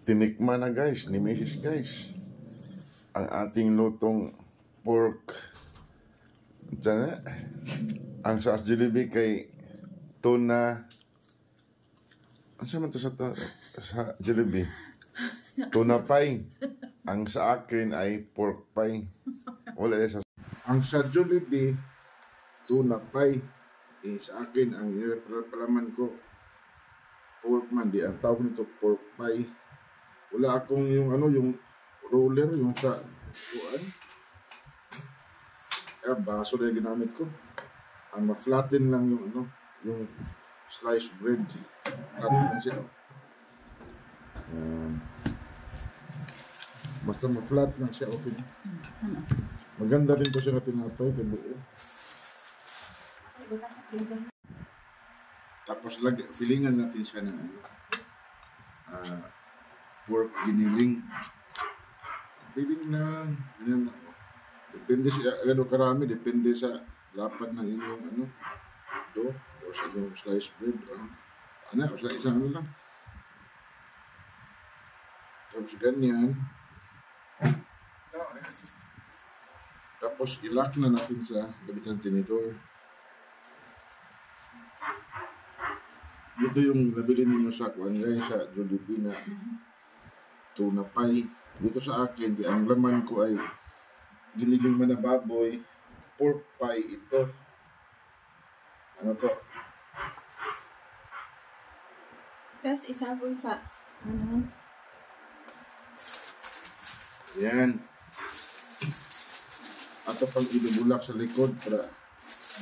Tinikman na guys, ni Mrs. guys, ang ating lutong pork. Diyan ang sa Jollibee kay tuna. Ano sa man to sa Jollibee? Tuna pie. Ang sa akin ay pork pie. Wala sa ang sa Jollibee tuna pie. Sa akin ang palaman ko pork man, di ang tawag nito pork pie. Wala akong yung ano, yung roller, yung sa kuan. Baso na yung ginamit ko. Ang ma-flatten lang yung ano, yung sliced bread. Flatten lang siya. Basta ma-flat lang siya, okay. Maganda rin po siya na tinapay, kabuo. Tapos filingan natin siya ng pork giniling. Piling lang. Ganyan. Depende siya, gano'n karami, depende sa lapad ng inyong ano. Ito, o sa inyong sliced bread. O sa isang ano lang. Tapos ganyan. Tapos ilak na natin sa gabitan tinidor. Ito yung nabili ninyo sa kuan guys, sa Jollibee na tuna pie. Dito sa akin, ang laman ko ay giniling man na baboy, pork pie ito. Ano to? Tapos isagol sa ano? Yan. Ato pang inubulak sa likod para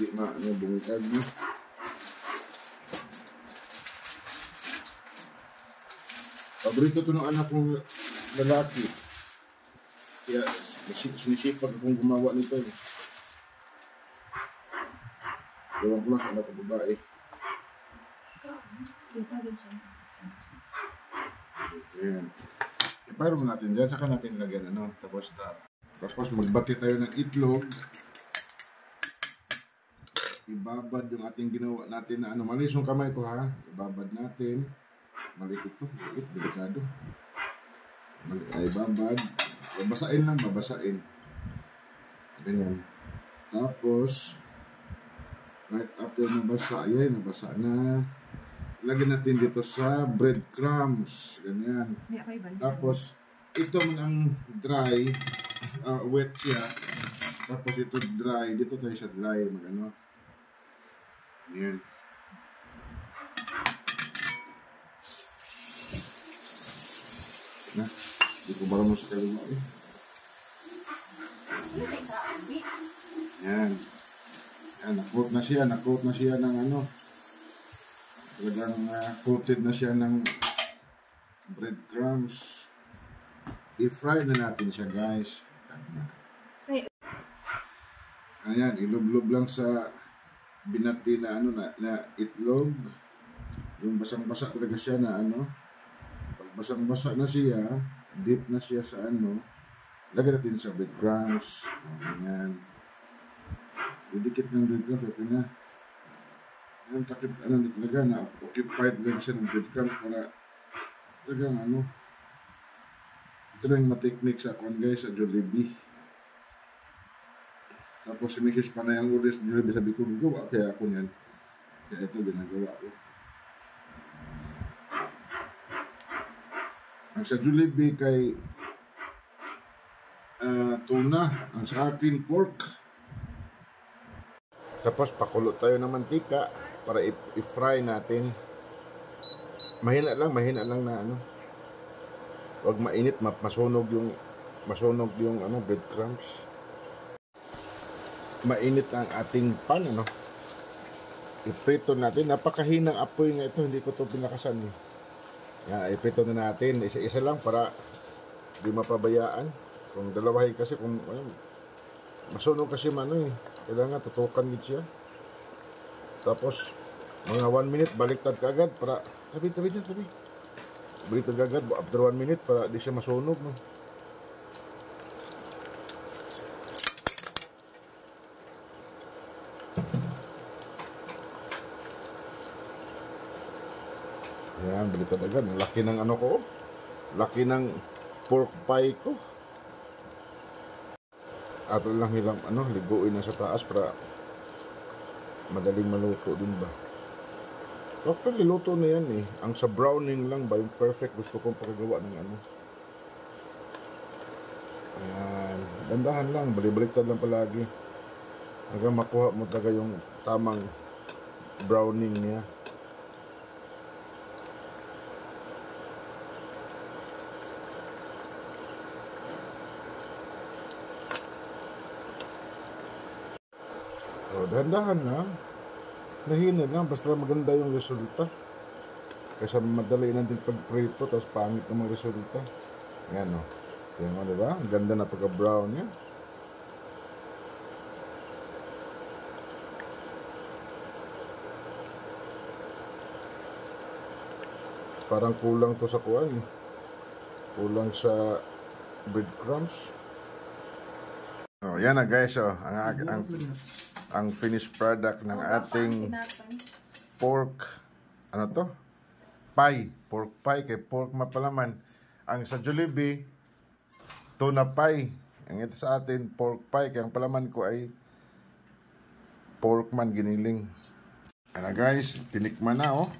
di bungkag na. Paborito to ng anak kong lalaki. Kaya sinisipag akong gumawa nito. Ewan ko lang sa anak kong babae. Ayan. Iparo mo natin dyan. Saka natin lagyan ano. Tapos magbati tayo ng itlog. Ibabad yung ating ginawa natin na ano. Malis yung kamay ko ha. Ibabad natin. Maliit ito, maliit, delikado. Ay, babad. Babasain lang, babasain. Ganyan. Tapos, right after nabasa, ayan, nabasa na. Lagyan natin dito sa breadcrumbs. Ganyan. Tapos, ito man ang dry, wet siya. Tapos ito dry, dito tayo sa dry, magano. Ganyan. Na, di ko marunong sa kalima eh. Yan. Yan, na-coat na siya ng ano. Talagang coated na siya ng breadcrumbs. I-fry na natin siya guys. Ayan, ilublob lang sa binati na ano na itlog. Yung basang-basa talaga siya na ano. Basang-basa na siya, dip na siya sa ano, lagyan natin sa breadcrumbs. Ayan. Didikit ng breadcrumbs, okay na. Ayan, takip, ano, talaga na occupied lang siya ng breadcrumbs para talagang ano. Ito na yung ma-technique sa akuan guys, sa Jollibee. Tapos si Mrs. Panayang ulit sa Jollibee, sabi ko, gawa kaya ako niyan. Kaya ito, ginagawa ko. Ang sa Jollibee kay tuna, ang sa akin pork. Tapos pakulo tayo ng mantika para i-fry natin. Mahina lang na ano. Huwag mainit, masunog yung ano breadcrumbs. Mainit ang ating pan ano. I-prito natin, napakahinang apoy nga ito, hindi ko to pinakasan eh. Yan, iprito na natin. Isa-isa lang para di mapabayaan. Kung dalawahin kasi, kung ano, masunog kasi ano eh. Kailangan tutukan gid siya. Tapos, mga 1 minute, baliktad ka agad para, tabi. Baliktad ka agad, after 1 minute, para di siya masunog. No? Yan, baliktad agad. Ang laki ng ano ko. Laki ng pork pie ko. Ato lang hilang liguin na sa taas para madaling maluto din ba. Actually, luto na yan eh. Ang sa browning lang ba, yung perfect gusto kong pakagawa ng Ayan. Dandahan lang, balik-baliktad lang palagi. Hanggang makuha mo talaga yung tamang browning niya. So, dahan-dahan lang. Nahinid lang, basta maganda yung resulta. Kaysa madali natin pag-prito, tapos pangit ang mga resulta. Ayan o. Tingnan mo, diba? Ang ganda na pagka-brown niya. Parang kulang to sa kuwan. Kulang sa breadcrumbs. Oh, yan na guys, oh. Ang finished product ng ating pork, pie, pork pie, kay pork mapalaman. Ang sa Jollibee, tuna pie. Ang ito sa atin, pork pie, kaya ang palaman ko ay pork man giniling. Ano guys, tinikman na oh.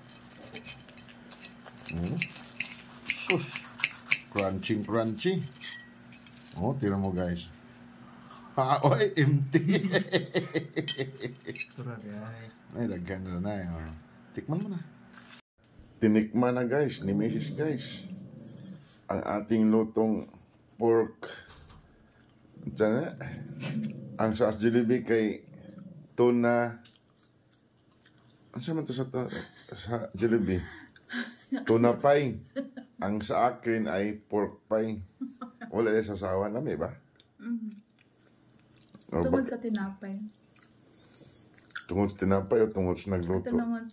Sus, crunchy. Oh, tira mo guys. Oy, empty. Ay, lagyan na na. Tikman mo na. Tinikman na guys, ni Mrs. guys. Ang ating lutong pork. Diyan ang sa Jollibee kay tuna. Ano naman to sa Jollibee? Tuna pie. Ang sa akin ay pork pie. Wala na sa sasawa namin ba? Tungkol sa tinapay. Tungkol sa tinapay o tungkol sa nagluto? Ito naman